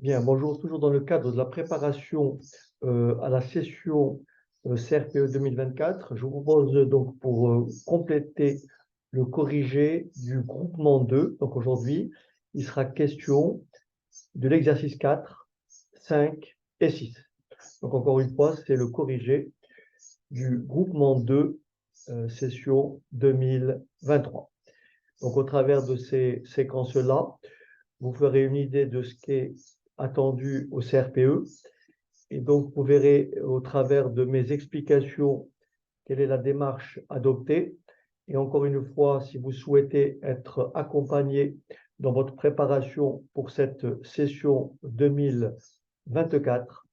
Bien, bonjour. Toujours dans le cadre de la préparation à la session CRPE 2024, je vous propose donc pour compléter le corrigé du groupement 2. Donc aujourd'hui, il sera question de l'exercice 4, 5 et 6. Donc encore une fois, c'est le corrigé du groupement 2, session 2023. Donc au travers de ces séquences-là, vous ferez une idée de ce qui est attendu au CRPE. Et donc, vous verrez au travers de mes explications quelle est la démarche adoptée. Et encore une fois, si vous souhaitez être accompagné dans votre préparation pour cette session 2024,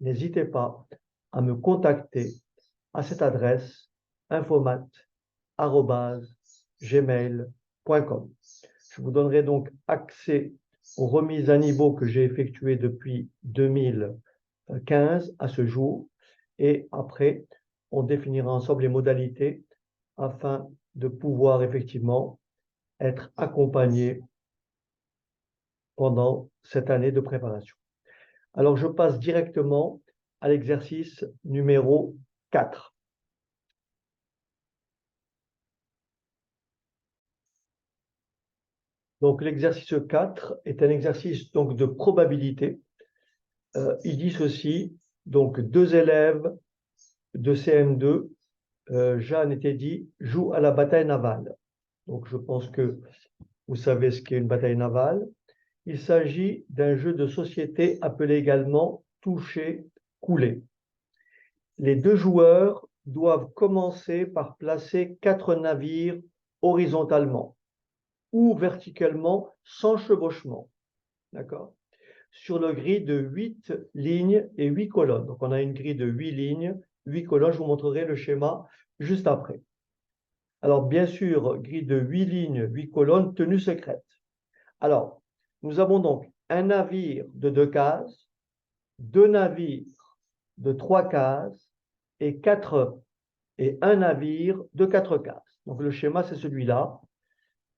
n'hésitez pas à me contacter à cette adresse infomat@gmail.com. Je vous donnerai donc accès aux remises à niveau que j'ai effectuées depuis 2015 à ce jour. Et après, on définira ensemble les modalités afin de pouvoir effectivement être accompagné pendant cette année de préparation. Alors, je passe directement à l'exercice numéro 4. Donc, l'exercice 4 est un exercice donc, de probabilité. Il dit ceci, donc 2 élèves de CM2, Jeanne et Teddy, jouent à la bataille navale. Donc, je pense que vous savez ce qu'est une bataille navale. Il s'agit d'un jeu de société appelé également toucher, couler. Les deux joueurs doivent commencer par placer 4 navires horizontalement ou verticalement sans chevauchement. D'accord? Sur le grid de 8 lignes et 8 colonnes. Donc, on a une grille de 8 lignes, 8 colonnes. Je vous montrerai le schéma juste après. Alors, bien sûr, grille de 8 lignes, 8 colonnes, tenue secrète. Alors, nous avons donc un navire de 2 cases, 2 navires de 3 cases et un navire de 4 cases. Donc, le schéma, c'est celui-là.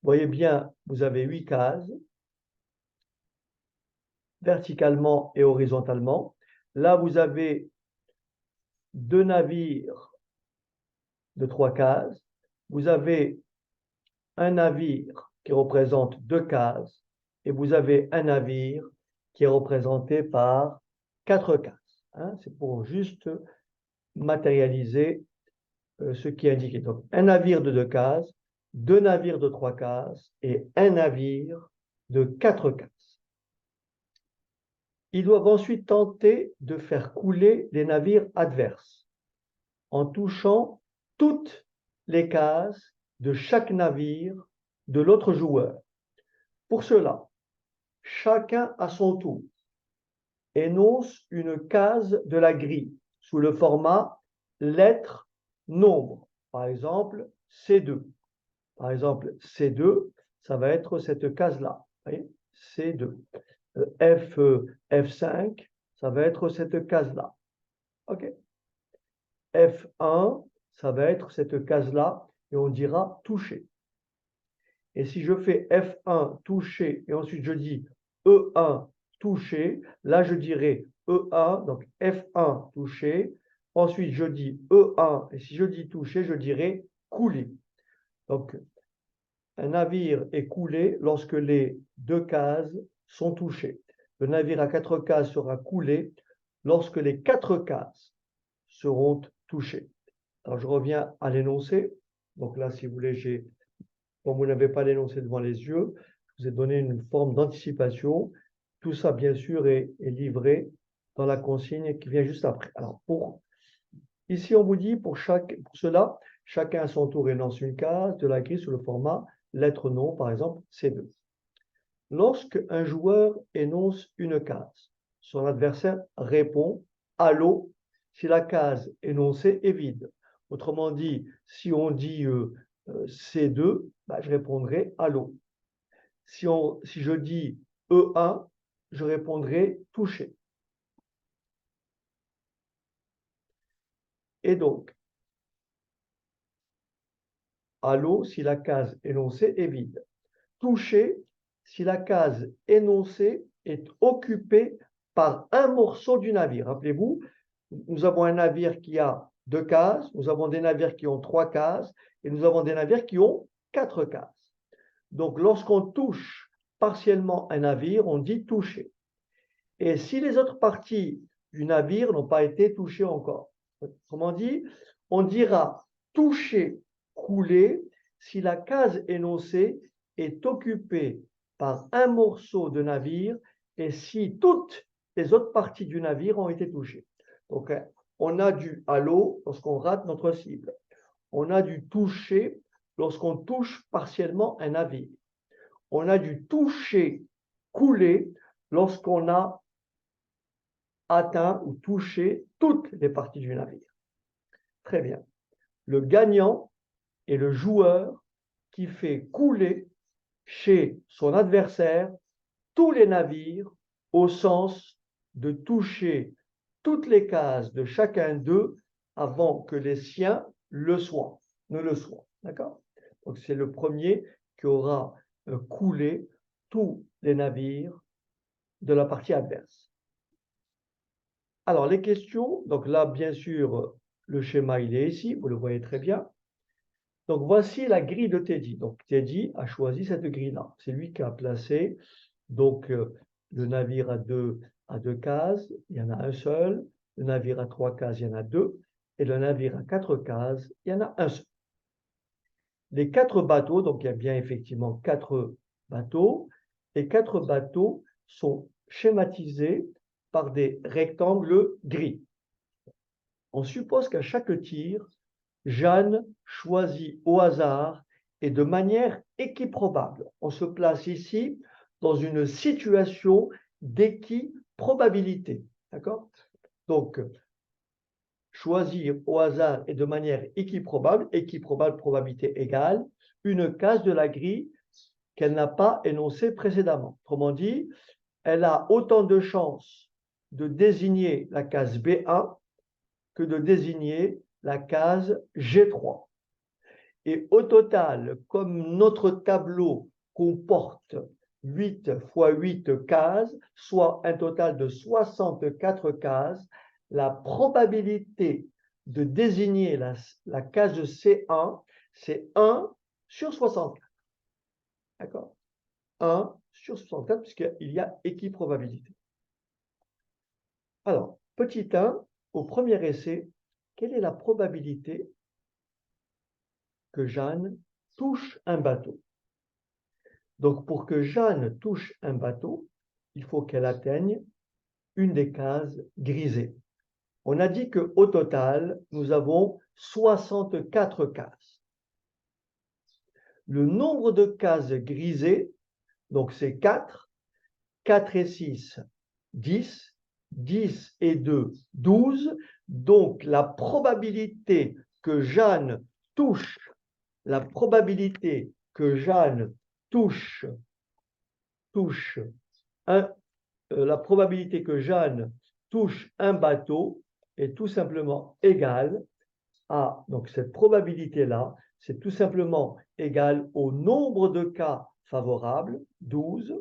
Vous voyez bien, vous avez 8 cases, verticalement et horizontalement. Là, vous avez 2 navires de 3 cases. Vous avez un navire qui représente 2 cases et vous avez un navire qui est représenté par 4 cases. Hein, c'est pour juste matérialiser ce qui est indiqué. Donc, un navire de 2 cases, 2 navires de 3 cases et un navire de 4 cases. Ils doivent ensuite tenter de faire couler les navires adverses en touchant toutes les cases de chaque navire de l'autre joueur. Pour cela, chacun à son tour énonce une case de la grille sous le format lettre nombre. Par exemple, C2. Par exemple, C2, ça va être cette case-là. C2. F5, ça va être cette case-là. OK. F1, ça va être cette case-là et on dira toucher. Et si je fais F1 toucher et ensuite je dis E1 toucher, là je dirais E1, donc F1 toucher. Ensuite je dis E1 et si je dis toucher, je dirais couler. Donc un navire est coulé lorsque les 2 cases sont touchées. Le navire à 4 cases sera coulé lorsque les 4 cases seront touchées. Alors je reviens à l'énoncé. Donc là, si vous voulez, comme vous n'avez pas l'énoncé devant les yeux, je vous ai donné une forme d'anticipation. Tout ça, bien sûr, est livré dans la consigne qui vient juste après. Alors, ici, on vous dit, pour cela, chacun à son tour énonce une case de la grille sous le format lettre nom, par exemple, C2. Lorsque un joueur énonce une case, son adversaire répond « Allô » si la case énoncée est vide. Autrement dit, si on dit C2, je répondrai « Allô ». Si je dis E1, je répondrai « Touché ». Et donc, allô si la case énoncée est vide. Touché si la case énoncée est occupée par un morceau du navire. Rappelez-vous, nous avons un navire qui a 2 cases, nous avons des navires qui ont 3 cases, et nous avons des navires qui ont 4 cases. Donc, lorsqu'on touche partiellement un navire, on dit toucher. Et si les autres parties du navire n'ont pas été touchées encore, autrement dit, on dira toucher, couler, si la case énoncée est occupée par un morceau de navire et si toutes les autres parties du navire ont été touchées. Donc, on a du halo lorsqu'on rate notre cible. On a du toucher lorsqu'on touche partiellement un navire. On a du toucher, couler lorsqu'on a atteint ou touché toutes les parties du navire. Très bien. Le gagnant est le joueur qui fait couler chez son adversaire tous les navires au sens de toucher toutes les cases de chacun d'eux avant que les siens ne le soient. D'accord? Donc c'est le premier qui aura coulé tous les navires de la partie adverse. Alors les questions, donc là bien sûr le schéma il est ici, vous le voyez très bien. Donc voici la grille de Teddy. Donc Teddy a choisi cette grille-là. C'est lui qui a placé donc le navire à deux cases, il y en a un seul. Le navire à 3 cases, il y en a 2. Et le navire à 4 cases, il y en a un seul. Les 4 bateaux, donc il y a bien effectivement 4 bateaux. Les 4 bateaux sont schématisés par des rectangles gris. On suppose qu'à chaque tir, Jeanne choisit au hasard et de manière équiprobable. On se place ici dans une situation d'équiprobabilité. D'accord? Donc, choisir au hasard et de manière équiprobable, probabilité égale, une case de la grille qu'elle n'a pas énoncée précédemment. Autrement dit, elle a autant de chances de désigner la case B1 que de désigner la case G3. Et au total, comme notre tableau comporte 8 fois 8 cases, soit un total de 64 cases, la probabilité de désigner la case C1, c'est 1 sur 64. D'accord? 1 sur 64, puisqu'il y a équiprobabilité. Alors, petit 1, au premier essai, quelle est la probabilité que Jeanne touche un bateau? Donc, pour que Jeanne touche un bateau, il faut qu'elle atteigne une des cases grisées. On a dit qu'au total, nous avons 64 cases. Le nombre de cases grisées, donc c'est 4, 4 et 6, 10, 10 et 2, 12. Donc, la probabilité que Jeanne touche, la probabilité que Jeanne touche la probabilité que Jeanne touche un bateau est tout simplement égale à, donc cette probabilité-là, c'est tout simplement égal au nombre de cas favorables, 12,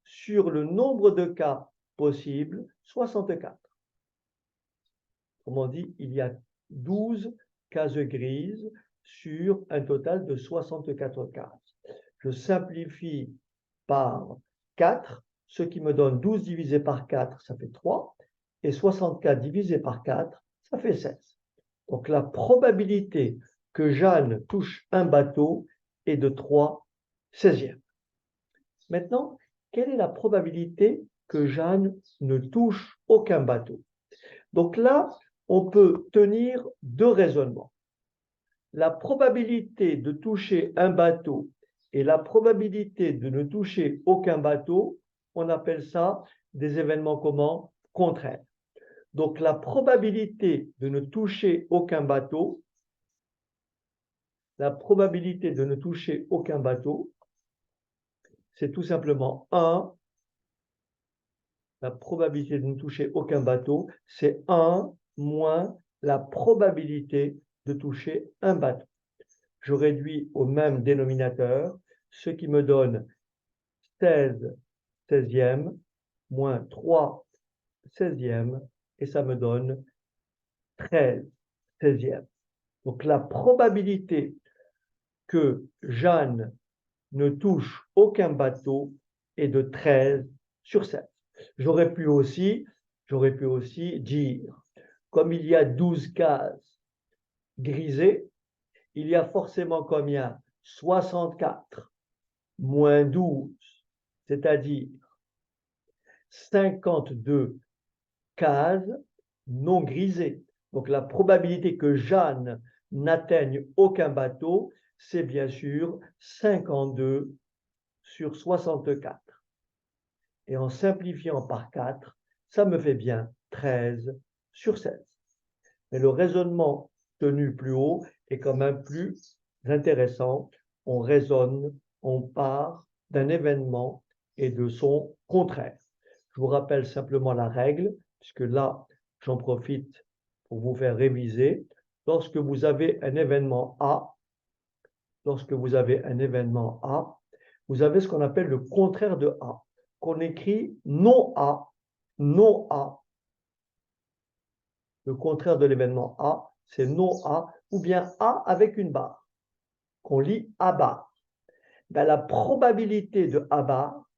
sur le nombre de cas possibles, 64. Autrement dit, il y a 12 cases grises sur un total de 64 cases. Je simplifie par 4, ce qui me donne 12 divisé par 4, ça fait 3, et 64 divisé par 4, ça fait 16. Donc la probabilité que Jeanne touche un bateau est de 3/16. Maintenant, quelle est la probabilité que Jeanne ne touche aucun bateau? Donc là, on peut tenir 2 raisonnements. La probabilité de toucher un bateau et la probabilité de ne toucher aucun bateau, on appelle ça des événements comment? Contraires. Donc la probabilité de ne toucher aucun bateau, c'est tout simplement 1. La probabilité de ne toucher aucun bateau, c'est 1 moins la probabilité de toucher un bateau. Je réduis au même dénominateur, ce qui me donne 16 16e moins 3 16e et ça me donne 13 16e. Donc la probabilité que Jeanne ne touche aucun bateau est de 13 sur 16. J'aurais pu aussi dire, comme il y a 12 cases grisées, il y a forcément combien? 64 moins 12, c'est-à-dire 52 cases non grisées. Donc la probabilité que Jeanne n'atteigne aucun bateau, c'est bien sûr 52 sur 64. Et en simplifiant par 4, ça me fait bien 13 sur 16. Mais le raisonnement tenu plus haut est quand même plus intéressant. On raisonne, on part d'un événement et de son contraire. Je vous rappelle simplement la règle, puisque là, j'en profite pour vous faire réviser. Lorsque vous avez un événement A, vous avez ce qu'on appelle le contraire de A, qu'on écrit non A, non A. Le contraire de l'événement A, c'est non A, ou bien A avec une barre, qu'on lit A barre. Ben, la probabilité de A barre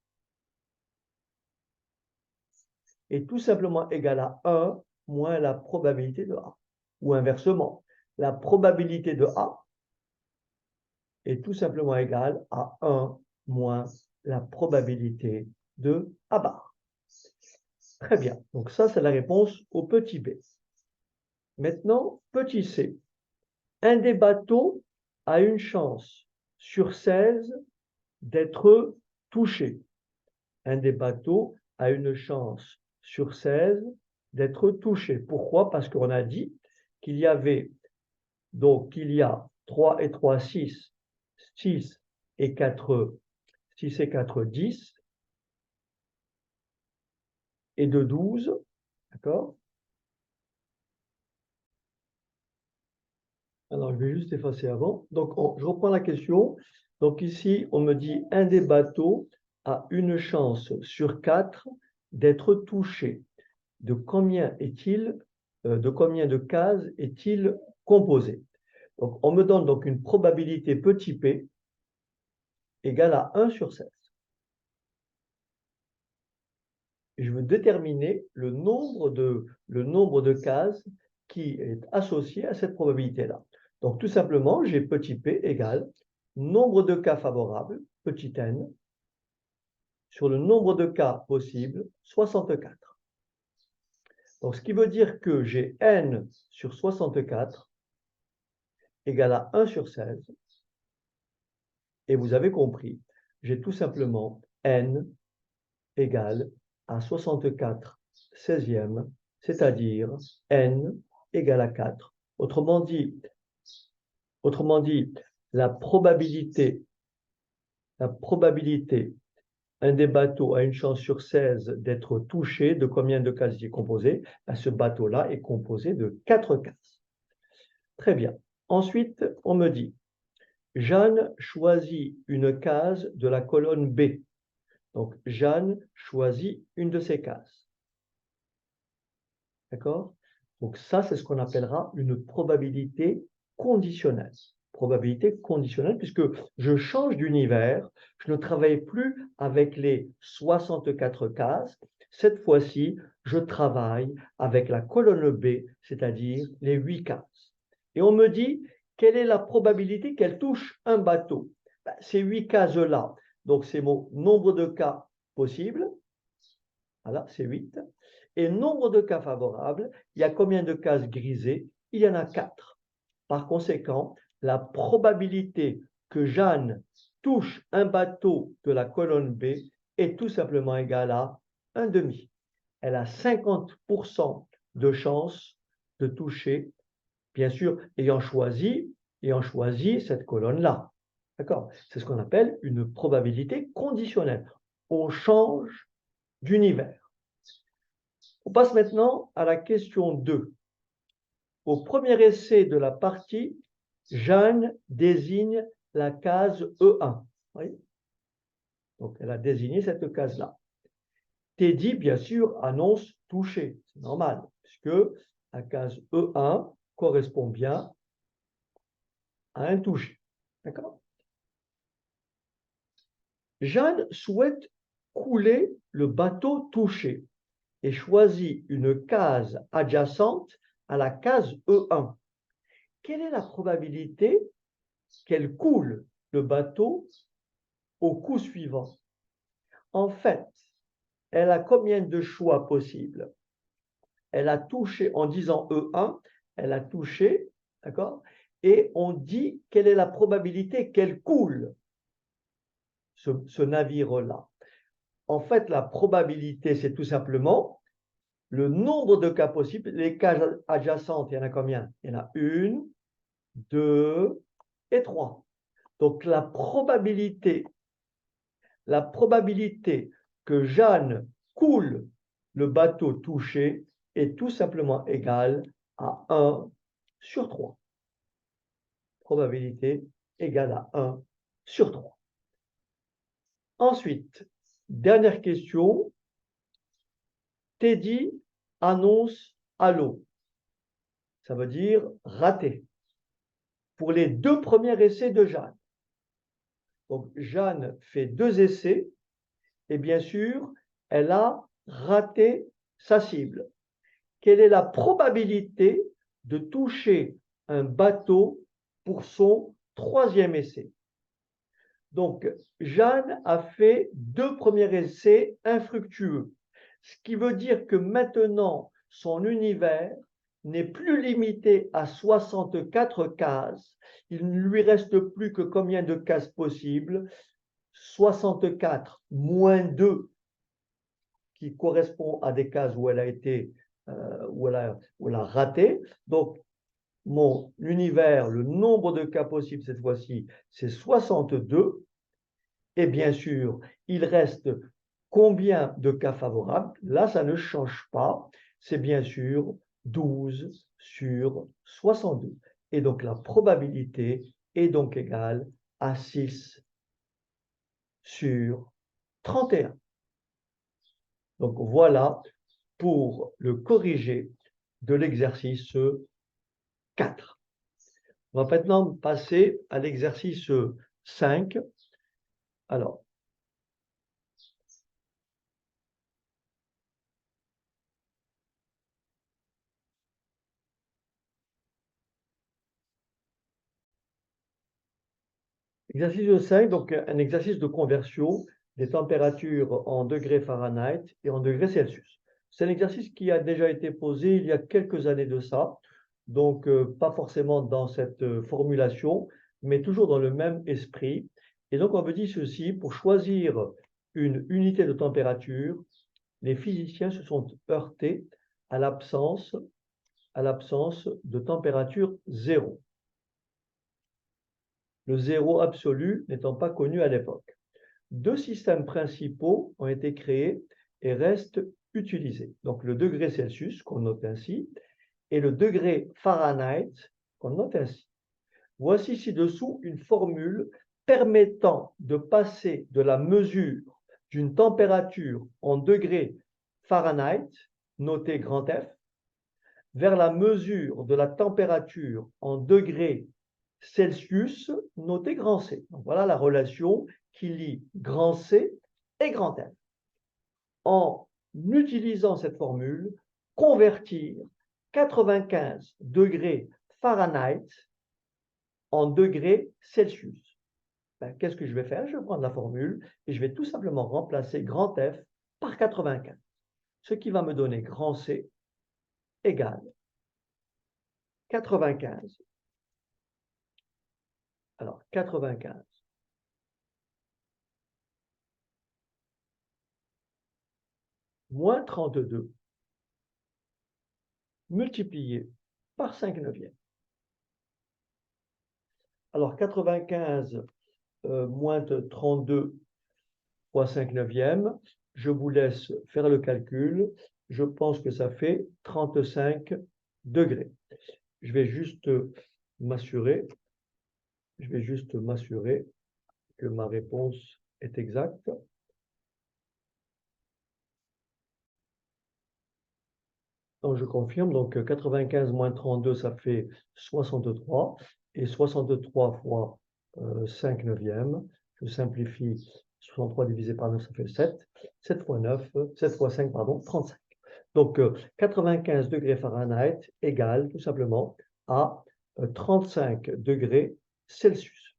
est tout simplement égale à 1 moins la probabilité de A. Ou inversement, la probabilité de A est tout simplement égale à 1 moins la probabilité de A barre. Très bien, donc ça c'est la réponse au petit b. Maintenant, petit c. Un des bateaux a une chance sur 16 d'être touché. Un des bateaux a une chance sur 16 d'être touché. Pourquoi? Parce qu'on a dit qu'il y avait, donc il y a 3 et 3, 6, 6 et 4, 6 et 4, 10, et de 12, d'accord? Alors, je vais juste effacer avant. Donc, je reprends la question. Donc, ici, on me dit un des bateaux a une chance sur 4 d'être touché. De combien de cases est-il composé? Donc, on me donne donc une probabilité petit p égale à 1 sur 16. Et je veux déterminer le nombre de cases qui est associé à cette probabilité-là. Donc, tout simplement, j'ai petit p égale nombre de cas favorables, petit n, sur le nombre de cas possibles, 64. Donc, ce qui veut dire que j'ai n sur 64 égale à 1 sur 16. Et vous avez compris, j'ai tout simplement n égale à 64 16e, c'est-à-dire n égale à 4. Autrement dit, la probabilité, un des bateaux a une chance sur 16 d'être touché. De combien de cases il est composé? Ce bateau-là est composé de 4 cases. Très bien. Ensuite, on me dit, Jeanne choisit une case de la colonne B. Donc, Jeanne choisit une de ces cases. D'accord? Donc, ça, c'est ce qu'on appellera une probabilité conditionnelle. Probabilité conditionnelle, puisque je change d'univers, je ne travaille plus avec les 64 cases. Cette fois-ci, je travaille avec la colonne B, c'est-à-dire les 8 cases. Et on me dit, quelle est la probabilité qu'elle touche un bateau? Ces 8 cases-là, donc c'est mon nombre de cas possibles. Voilà, c'est 8. Et nombre de cas favorables, il y a combien de cases grisées? Il y en a 4. Par conséquent, la probabilité que Jeanne touche un bateau de la colonne B est tout simplement égale à 1,5. Elle a 50% de chance de toucher, bien sûr, ayant choisi cette colonne-là. D'accord? C'est ce qu'on appelle une probabilité conditionnelle. On change d'univers. On passe maintenant à la question 2. Au premier essai de la partie, Jeanne désigne la case E1. Oui. Donc, elle a désigné cette case-là. Teddy, bien sûr, annonce touché. C'est normal, puisque la case E1 correspond bien à un touché. D'accord? Jeanne souhaite couler le bateau touché et choisit une case adjacente à la case E1. Quelle est la probabilité qu'elle coule le bateau au coup suivant? En fait, elle a combien de choix possibles? Elle a touché, en disant E1, elle a touché, d'accord? Et on dit quelle est la probabilité qu'elle coule ce navire-là. En fait, la probabilité, c'est tout simplement le nombre de cas possibles. Les cases adjacentes, il y en a combien? Il y en a 1, 2 et 3. Donc, la probabilité que Jeanne coule le bateau touché est tout simplement égale à 1 sur 3. Probabilité égale à 1 sur 3. Ensuite, dernière question. Teddy annonce allô. Ça veut dire raté. Pour les 2 premiers essais de Jeanne. Donc, Jeanne fait 2 essais et bien sûr, elle a raté sa cible. Quelle est la probabilité de toucher un bateau pour son 3e essai? Donc, Jeanne a fait 2 premiers essais infructueux, ce qui veut dire que maintenant, son univers n'est plus limité à 64 cases. Il ne lui reste plus que combien de cases possibles? 64 moins 2, qui correspond à des cases où elle a été, où elle a raté. Donc, mon univers, le nombre de cas possibles cette fois-ci, c'est 62. Et bien sûr, il reste combien de cas favorables? Là, ça ne change pas. C'est bien sûr 12 sur 62. Et donc, la probabilité est donc égale à 6 sur 31. Donc, voilà pour le corrigé de l'exercice 4. On va maintenant passer à l'exercice 5. Alors, exercice 5, donc un exercice de conversion des températures en degrés Fahrenheit et en degrés Celsius. C'est un exercice qui a déjà été posé il y a quelques années de ça, donc pas forcément dans cette formulation, mais toujours dans le même esprit. Et donc on me dit ceci, pour choisir une unité de température, les physiciens se sont heurtés à l'absence de température zéro. Le zéro absolu n'étant pas connu à l'époque. 2 systèmes principaux ont été créés et restent utilisés. Donc le degré Celsius, qu'on note ainsi, et le degré Fahrenheit, qu'on note ainsi. Voici ci-dessous une formule permettant de passer de la mesure d'une température en degrés Fahrenheit, noté grand F, vers la mesure de la température en degrés Celsius, noté grand C. Donc voilà la relation qui lie grand C et grand F. En utilisant cette formule, convertir 95 degrés Fahrenheit en degrés Celsius. Qu'est-ce que je vais faire? Je vais prendre la formule et je vais tout simplement remplacer grand F par 95. Ce qui va me donner grand C égale 95. Alors, 95 moins 32 multiplié par 5 neuvièmes. Alors, 95 moins 32 fois 5 neuvièmes, je vous laisse faire le calcul. Je pense que ça fait 35 degrés. Je vais juste m'assurer que ma réponse est exact. Donc, je confirme. Donc, 95 moins 32, ça fait 63. Et 63 fois 5 neuvièmes. Je simplifie. 63 divisé par 9, ça fait 7. 7 fois 9, 7 fois 5, pardon, 35. Donc, 95 degrés Fahrenheit égale tout simplement à 35 degrés Celsius.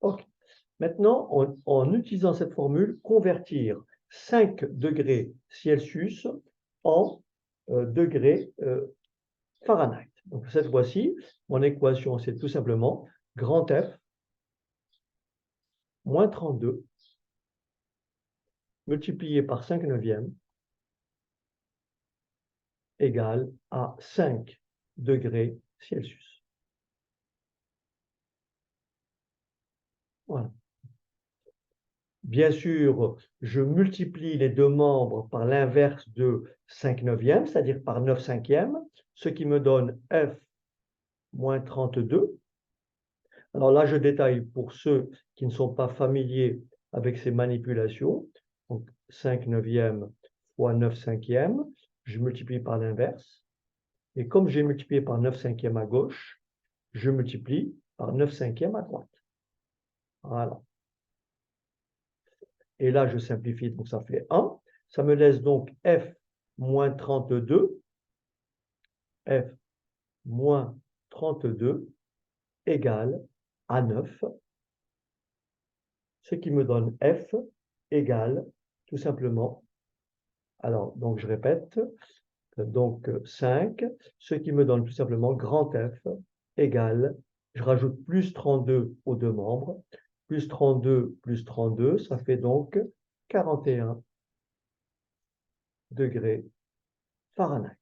OK. Maintenant, en utilisant cette formule, convertir 5 degrés Celsius en degrés Fahrenheit. Donc, cette fois-ci, mon équation, c'est tout simplement grand F moins 32 multiplié par 5 neuvièmes égale à 5 degrés Celsius. Voilà. Bien sûr, je multiplie les deux membres par l'inverse de 5 neuvièmes, c'est-à-dire par 9 cinquièmes, ce qui me donne F moins 32. Alors là, je détaille pour ceux qui ne sont pas familiers avec ces manipulations. Donc, 5 neuvièmes fois 9 cinquièmes, je multiplie par l'inverse. Et comme j'ai multiplié par 9 cinquièmes à gauche, je multiplie par 9 cinquièmes à droite. Voilà. Et là, je simplifie, donc ça fait 1. Ça me laisse donc F moins 32, F moins 32 égale à 9, ce qui me donne F égale tout simplement, alors donc je répète, donc 5, ce qui me donne tout simplement grand F égale, je rajoute plus 32 aux deux membres, plus 32, ça fait donc 41 degrés Fahrenheit.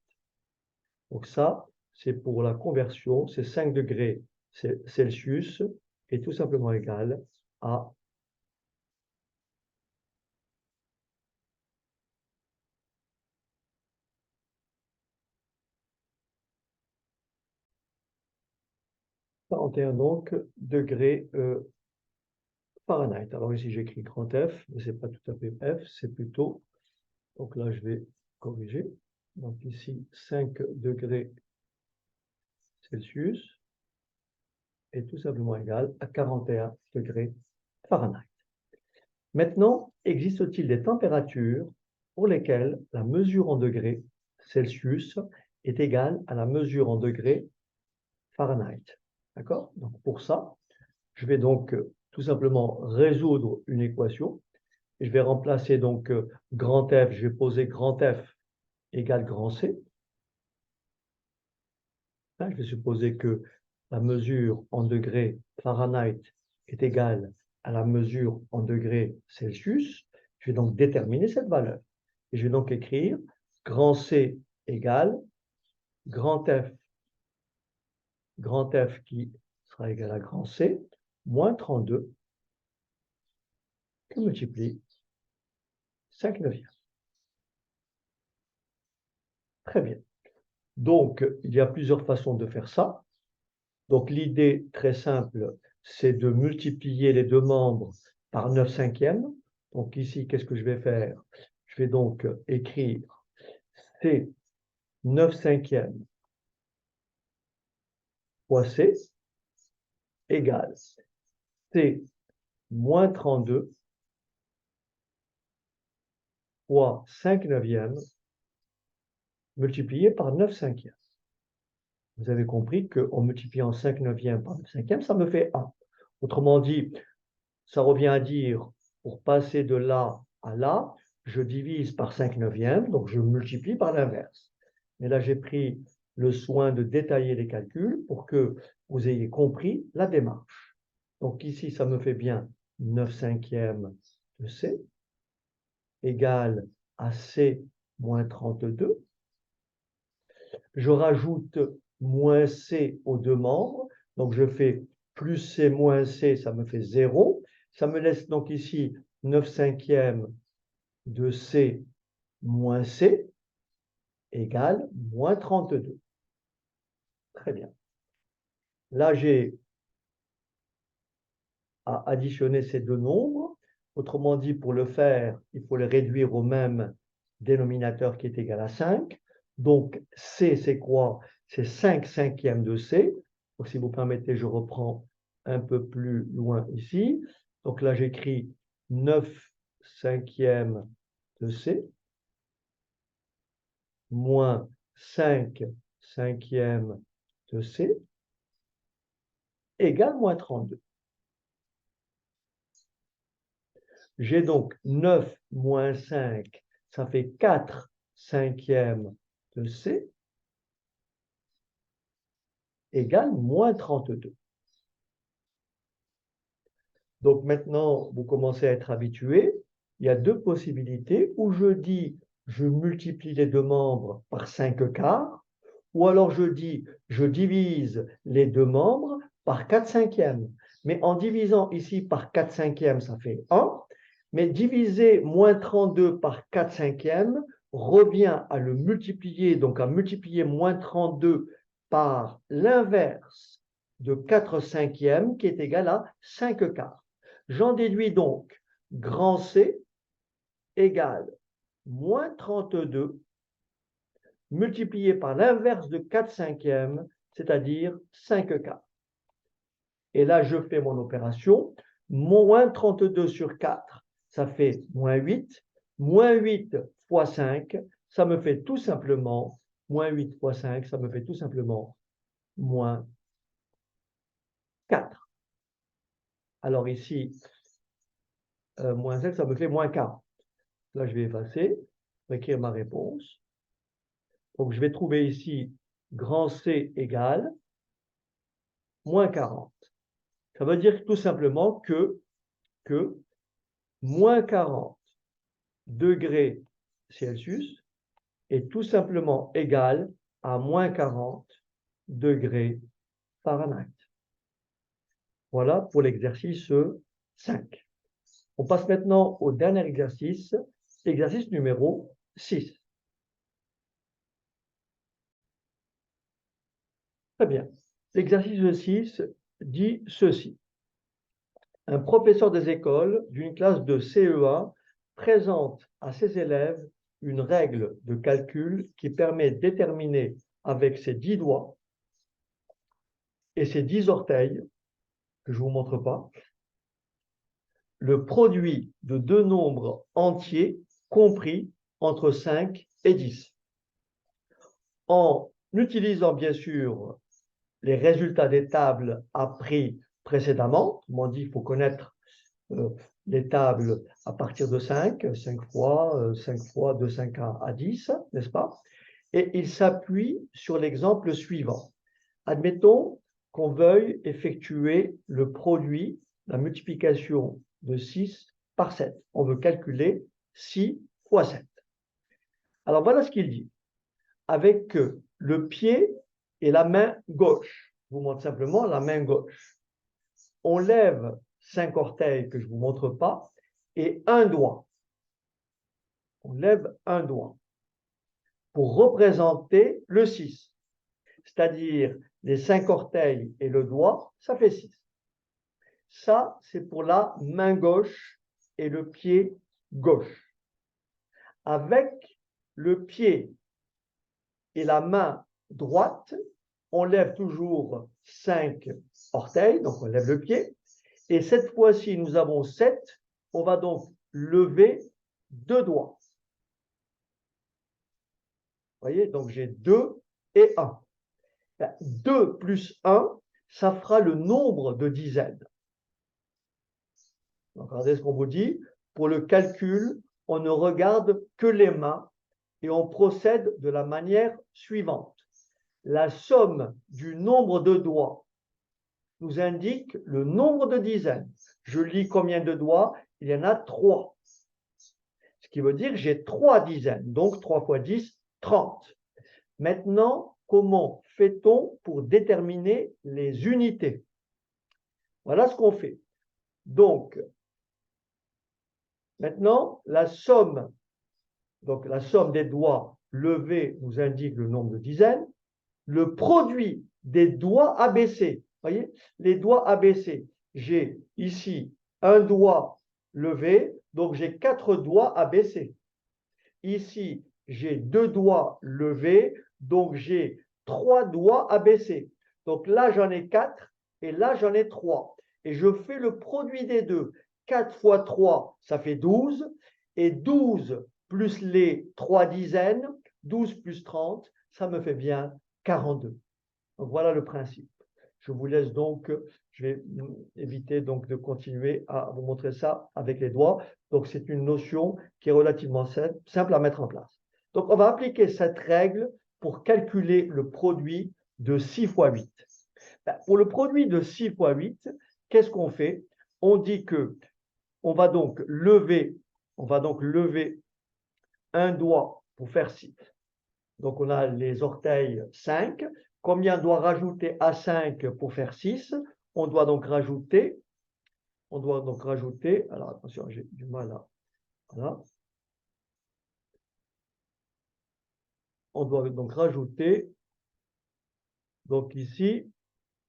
Donc ça, c'est pour la conversion, c'est 5 degrés Celsius est tout simplement égal à 41 donc degrés Fahrenheit. Alors ici j'écris grand F, mais ce n'est pas tout à fait F, c'est plutôt, donc là je vais corriger, donc ici 5 degrés Celsius est tout simplement égal à 41 degrés Fahrenheit. Maintenant, existe-t-il des températures pour lesquelles la mesure en degrés Celsius est égale à la mesure en degrés Fahrenheit? D'accord? Donc pour ça, je vais donc tout simplement résoudre une équation. Et je vais remplacer donc grand F, je vais poser grand F égale grand C. Là, je vais supposer que la mesure en degrés Fahrenheit est égale à la mesure en degrés Celsius. Je vais donc déterminer cette valeur. Et je vais donc écrire grand C égale grand F qui sera égal à grand C, moins 32, que multiplie 5 neuvièmes. Très bien. Donc, il y a plusieurs façons de faire ça. Donc, l'idée très simple, c'est de multiplier les deux membres par 9 cinquièmes. Donc, ici, qu'est-ce que je vais faire? Je vais donc écrire C 9 cinquièmes fois C égale C moins 32 fois 5 neuvièmes multiplié par 9 cinquièmes. Vous avez compris qu'en multipliant 5 neuvièmes par 9 cinquièmes, ça me fait 1. Autrement dit, ça revient à dire, pour passer de là à là, je divise par 5 neuvièmes, donc je multiplie par l'inverse. Mais là, j'ai pris le soin de détailler les calculs pour que vous ayez compris la démarche. Donc ici, ça me fait bien 9 cinquièmes de C égale à C moins 32. Je rajoute moins C aux deux membres, donc je fais plus C moins C, ça me fait 0. Ça me laisse donc ici 9 cinquièmes de C moins C égale moins 32. Très bien. Là, j'ai à additionner ces deux nombres. Autrement dit, pour le faire, il faut les réduire au même dénominateur qui est égal à 5. Donc, C, c'est quoi? C'est 5 cinquièmes de C. Donc, si vous permettez, je reprends un peu plus loin ici. Donc là, j'écris 9 cinquièmes de C moins 5 cinquièmes de C égale moins 32. J'ai donc 9 moins 5, ça fait 4 cinquièmes de C égale moins 32. Donc maintenant, vous commencez à être habitué. Il y a deux possibilités où je dis je multiplie les deux membres par 5 quarts, ou alors je dis je divise les deux membres par 4 cinquièmes. Mais en divisant ici par 4 cinquièmes, ça fait 1. Mais diviser moins 32 par 4 cinquièmes revient à le multiplier, donc à multiplier moins 32 par l'inverse de 4 cinquièmes qui est égal à 5 quarts. J'en déduis donc grand C égale moins 32 multiplié par l'inverse de 4 cinquièmes, c'est-à-dire 5 quarts. Et là, je fais mon opération. Moins 32 sur 4, ça fait moins 8. Moins 8 fois 5, ça me fait tout simplement, moins 8 fois 5, ça me fait tout simplement moins 4. Alors ici, moins 5, ça me fait moins 40. Là, je vais effacer, pour écrire ma réponse. Donc, je vais trouver ici grand C égale moins 40. Ça veut dire tout simplement que moins 40 degrés Celsius est tout simplement égal à moins 40 degrés Fahrenheit. Voilà pour l'exercice 5. On passe maintenant au dernier exercice, exercice numéro 6. Très bien. L'exercice 6 dit ceci. Un professeur des écoles d'une classe de CE1 présente à ses élèves une règle de calcul qui permet de déterminer avec ses 10 doigts et ses 10 orteils, que je ne vous montre pas, le produit de deux nombres entiers compris entre 5 et 10. En utilisant bien sûr les résultats des tables appris précédemment, autrement dit, il faut connaître les tables à partir de 5, 5 fois, de 5 à 10, n'est-ce pas? Et il s'appuie sur l'exemple suivant. Admettons qu'on veuille effectuer le produit, la multiplication de 6 par 7. On veut calculer 6 fois 7. Alors voilà ce qu'il dit. Avec le pied et la main gauche. Je vous montre simplement la main gauche. On lève 5 orteils que je ne vous montre pas et un doigt. On lève un doigt pour représenter le 6. C'est-à-dire les 5 orteils et le doigt, ça fait 6. Ça, c'est pour la main gauche et le pied gauche. Avec le pied et la main droite, on lève toujours 5 orteils, donc on lève le pied. Et cette fois-ci, nous avons 7. On va donc lever 2 doigts. Vous voyez, donc j'ai 2 et 1. 2 plus 1, ça fera le nombre de dizaines. Donc, regardez ce qu'on vous dit. Pour le calcul, on ne regarde que les mains et on procède de la manière suivante. La somme du nombre de doigts nous indique le nombre de dizaines. Je lis combien de doigts? Il y en a 3. Ce qui veut dire que j'ai 3 dizaines. Donc 3 fois 10, 30. Maintenant, comment fait-on pour déterminer les unités? Voilà ce qu'on fait. Donc, maintenant, la somme des doigts levés nous indique le nombre de dizaines. Le produit des doigts abaissés. Vous voyez, les doigts abaissés. J'ai ici un doigt levé, donc j'ai 4 doigts abaissés. Ici, j'ai 2 doigts levés, donc j'ai 3 doigts abaissés. Donc là, j'en ai 4 et là, j'en ai 3. Et je fais le produit des deux. 4 fois 3, ça fait 12. Et 12 plus les 3 dizaines, 12 plus 30, ça me fait bien 42. Donc voilà le principe. Je vous laisse donc, je vais éviter donc de continuer à vous montrer ça avec les doigts. Donc c'est une notion qui est relativement simple à mettre en place. Donc on va appliquer cette règle pour calculer le produit de 6 fois 8. Pour le produit de 6 fois 8, qu'est-ce qu'on fait? On dit que on va donc lever un doigt pour faire 6. Donc, on a les orteils 5. Combien on doit rajouter à 5 pour faire 6? On doit donc rajouter, alors attention, j'ai du mal à, voilà. On doit donc rajouter, donc ici,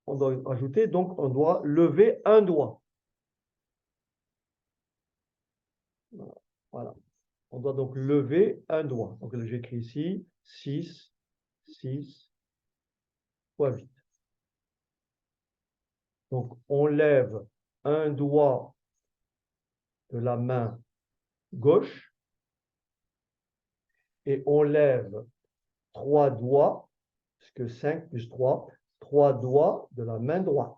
on doit rajouter, donc on doit lever un doigt. Voilà. On doit donc lever un doigt. Donc j'écris ici 6 fois 8. Donc on lève un doigt de la main gauche et on lève 3 doigts, parce que 5 plus 3, 3 doigts de la main droite.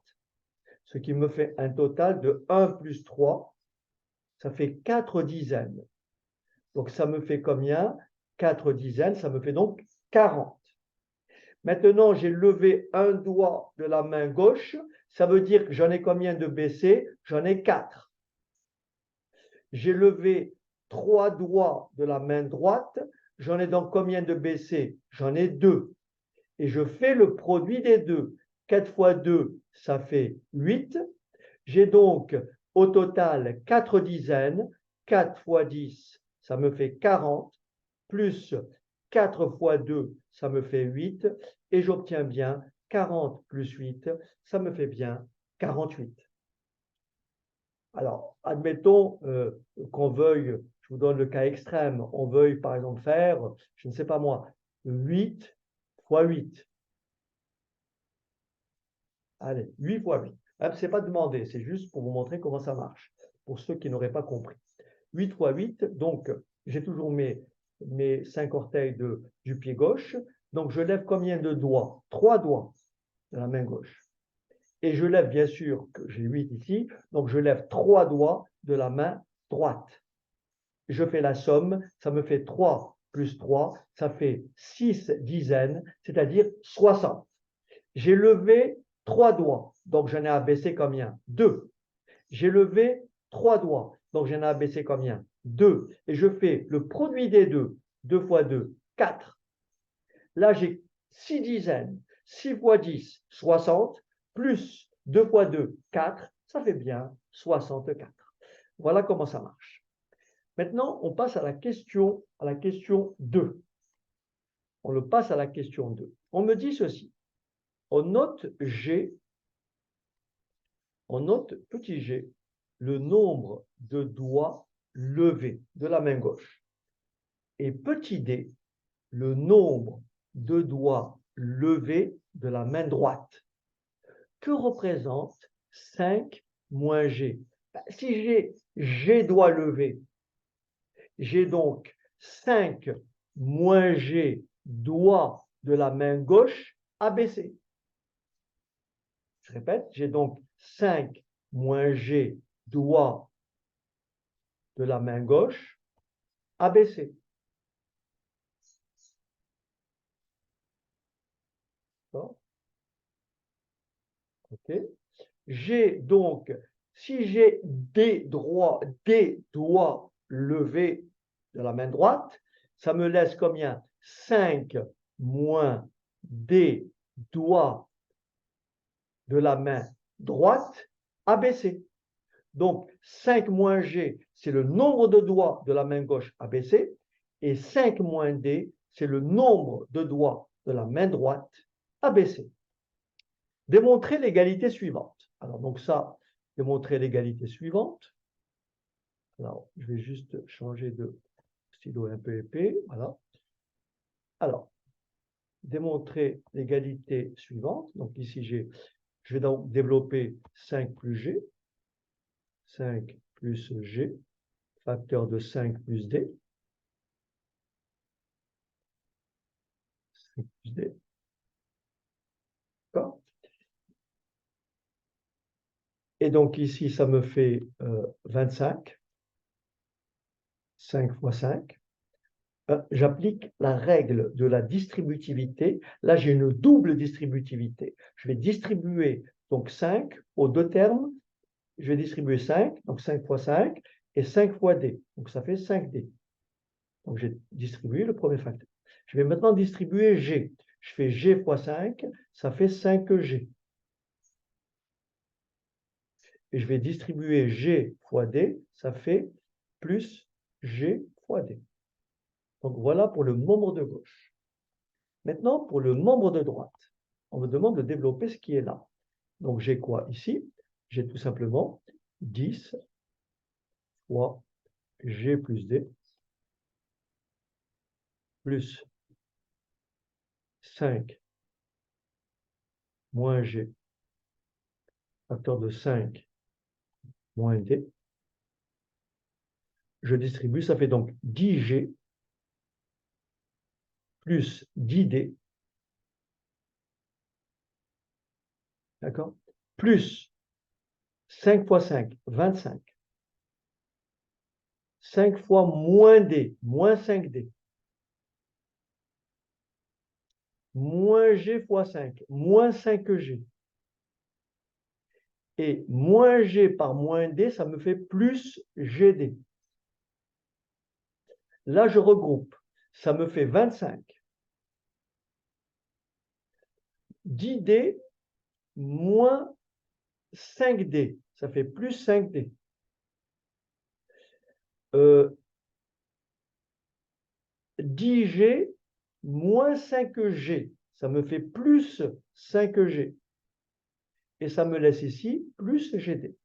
Ce qui me fait un total de 1 plus 3, ça fait 4 dizaines. Donc ça me fait combien? 4 dizaines, ça me fait donc 40. Maintenant, j'ai levé un doigt de la main gauche, ça veut dire que j'en ai combien de baissés? J'en ai 4. J'ai levé 3 doigts de la main droite, j'en ai donc combien de baissés? J'en ai 2. Et je fais le produit des deux. 4 fois 2, ça fait 8. J'ai donc au total 4 dizaines. 4 fois 10, ça me fait 40. Plus 4 fois 2, ça me fait 8. Et j'obtiens bien 40 plus 8, ça me fait bien 48. Alors, admettons qu'on veuille, je vous donne le cas extrême, on veuille par exemple faire, je ne sais pas moi, 8 fois 8. Allez, 8 fois 8. Ce n'est pas demandé, c'est juste pour vous montrer comment ça marche, pour ceux qui n'auraient pas compris. 8 fois 8, donc j'ai toujours mes 5 orteils du pied gauche. Donc je lève combien de doigts? 3 doigts de la main gauche. Et je lève, bien sûr, que j'ai 8 ici, donc je lève 3 doigts de la main droite. Je fais la somme, ça me fait 3 plus 3, ça fait 6 dizaines, c'est-à-dire 60. J'ai levé 3 doigts, donc j'en ai abaissé combien? 2. J'ai levé 3 doigts, donc j'en ai abaissé combien? 2. Et je fais le produit des deux. 2 fois 2, 4. Là, j'ai 6 dizaines. 6 fois 10, 60, plus 2 fois 2, 4. Ça fait bien 64. Voilà comment ça marche. Maintenant, on passe à la question 2. On le passe à la question 2. On me dit ceci. On note petit g, le nombre de doigts levés de la main gauche. Et petit d, le nombre de doigts levés de la main droite. Que représente 5 moins g? Si j'ai g doigts levés, j'ai donc 5 moins g doigts de la main gauche abaissés. Je répète, j'ai donc 5 moins g doigts de la main gauche abaissés. OK. J'ai donc, si j'ai des doigts levés de la main droite, ça me laisse combien? 5 moins des doigts de la main droite abaissés. Donc, 5 moins G, c'est le nombre de doigts de la main gauche abaissés, et 5 moins D, c'est le nombre de doigts de la main droite abaissés. Démontrer l'égalité suivante. Alors, donc ça, démontrer l'égalité suivante. Alors, je vais juste changer de stylo un peu épais. Voilà. Alors, démontrer l'égalité suivante. Donc ici, je vais donc développer 5 plus G. 5 plus G, facteur de 5 plus D. 5 plus D. D'accord. Et donc ici, ça me fait 25. 5 fois 5. J'applique la règle de la distributivité. Là, j'ai une double distributivité. Je vais distribuer donc 5 aux deux termes. Je vais distribuer 5, donc 5 fois 5, et 5 fois D. Donc ça fait 5D. Donc j'ai distribué le premier facteur. Je vais maintenant distribuer G. Je fais G fois 5, ça fait 5G. Et je vais distribuer G fois D, ça fait plus G fois D. Donc voilà pour le membre de gauche. Maintenant, pour le membre de droite, on me demande de développer ce qui est là. Donc j'ai quoi ici? J'ai tout simplement 10 fois G plus D plus 5 moins G, facteur de 5 moins D. Je distribue, ça fait donc 10G plus 10D, d'accord, plus 5 fois 5, 25. 5 fois moins D, moins 5D. Moins G fois 5, moins 5G. Et moins G par moins D, ça me fait plus GD. Là, je regroupe. Ça me fait 25. 10D moins 5D. Ça fait plus 5D. 10G moins 5G. Ça me fait plus 5G. Et ça me laisse ici plus GD.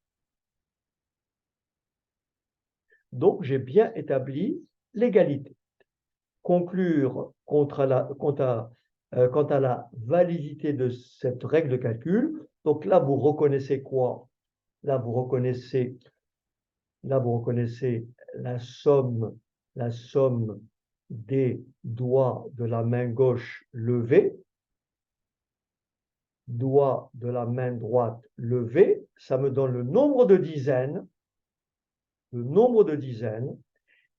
Donc, j'ai bien établi l'égalité. Conclure quant à la validité de cette règle de calcul. Donc là, vous reconnaissez quoi? Là, vous reconnaissez la somme des doigts de la main gauche levés, doigt de la main droite levé, ça me donne le nombre de dizaines,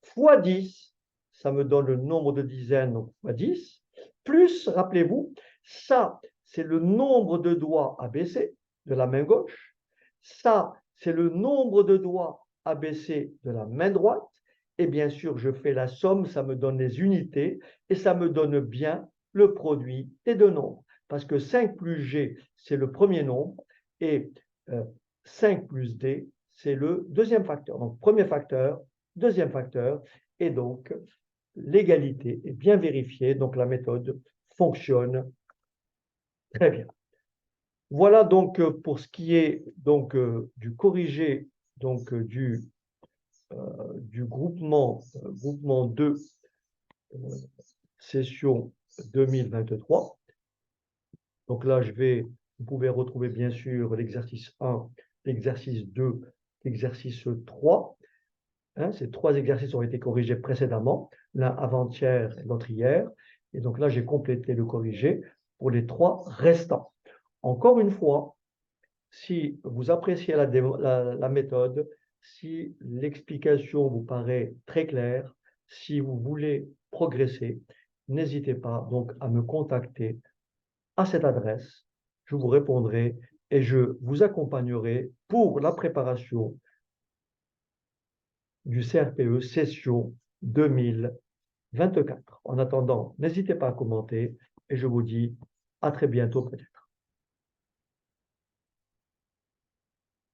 fois 10, ça me donne le nombre de dizaines, donc fois 10, plus, rappelez-vous, ça, c'est le nombre de doigts abaissés de la main gauche, ça, c'est le nombre de doigts abaissés de la main droite, et bien sûr, je fais la somme, ça me donne les unités, et ça me donne bien le produit des deux nombres. Parce que 5 plus G, c'est le premier nombre, et 5 plus D, c'est le deuxième facteur. Donc, premier facteur, deuxième facteur, et donc l'égalité est bien vérifiée, donc la méthode fonctionne très bien. Voilà donc pour ce qui est donc du corrigé donc du groupement 2 session 2023. Donc là, vous pouvez retrouver bien sûr l'exercice 1, l'exercice 2, l'exercice 3. Hein, ces 3 exercices ont été corrigés précédemment, l'un avant-hier et l'autre hier. Et donc là, j'ai complété le corrigé pour les 3 restants. Encore une fois, si vous appréciez la méthode, si l'explication vous paraît très claire, si vous voulez progresser, n'hésitez pas donc à me contacter à cette adresse. Je vous répondrai et je vous accompagnerai pour la préparation du CRPE session 2024. En attendant, n'hésitez pas à commenter et je vous dis à très bientôt peut-être.